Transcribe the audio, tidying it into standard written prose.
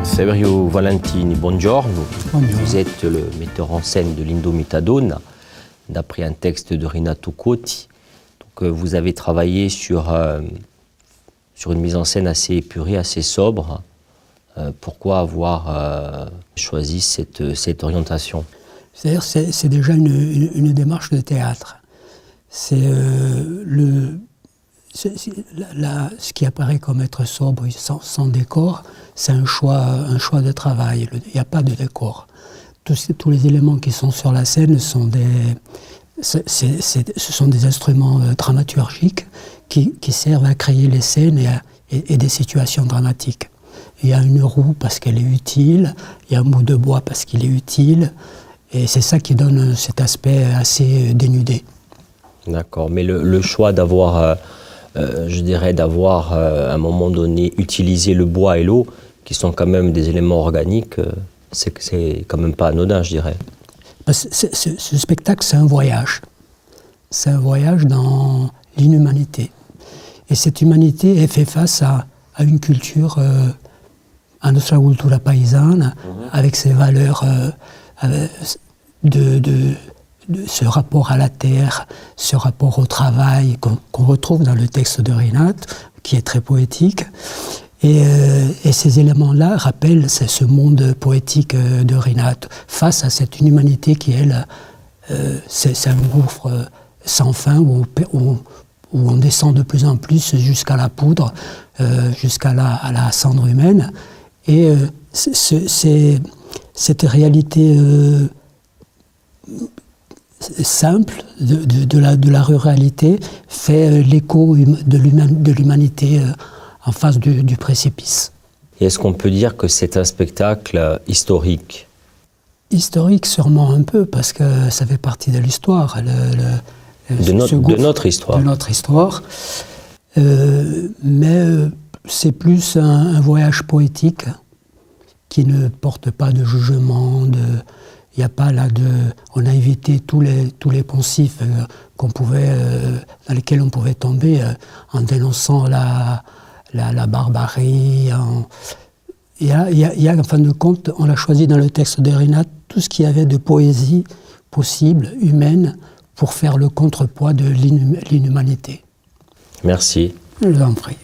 Saverio Valentini, buongiorno. Buongiorno. Vous êtes le metteur en scène de l'Indomitadonna, d'après un texte de Renato Cotti. Donc, vous avez travaillé sur une mise en scène assez épurée, assez sobre. Pourquoi avoir choisi cette orientation? C'est-à-dire c'est déjà une démarche de théâtre. C'est ce qui apparaît comme être sobre, sans décor, c'est un choix de travail. Il n'y a pas de décor. Tous les éléments qui sont sur la scène ce sont des instruments dramaturgiques qui servent à créer les scènes et des situations dramatiques. Il y a une roue parce qu'elle est utile, il y a un bout de bois parce qu'il est utile, et c'est ça qui donne cet aspect assez dénudé. D'accord, mais le choix d'avoir, d'avoir à un moment donné utilisé le bois et l'eau, qui sont quand même des éléments organiques, c'est quand même pas anodin, je dirais. Ce spectacle, c'est un voyage. C'est un voyage dans l'inhumanité. Et cette humanité, elle fait face à une culture, à notre cultura paesana, avec ses valeurs de ce rapport à la terre, ce rapport au travail qu'on retrouve dans le texte de Renato, qui est très poétique. Et ces éléments-là rappellent ce monde poétique de Renato, face à cette inhumanité qui, elle, c'est un gouffre sans fin, où on descend de plus en plus jusqu'à la poudre, jusqu'à la cendre humaine. Et cette réalité simple de la ruralité fait l'écho de l'humanité en face du précipice. Et est-ce qu'on peut dire que c'est un spectacle historique? Historique sûrement un peu, parce que ça fait partie de l'histoire. De notre histoire. De notre histoire. Mais c'est plus un voyage poétique qui ne porte pas de jugement. Il n'y a pas là on a évité tous les poncifs dans lesquels on pouvait tomber en dénonçant la barbarie. Il y a, en fin de compte, on a choisi dans le texte de Renato tout ce qu'il y avait de poésie possible, humaine, pour faire le contrepoids de l'inhumanité. Merci. Je vous en prie.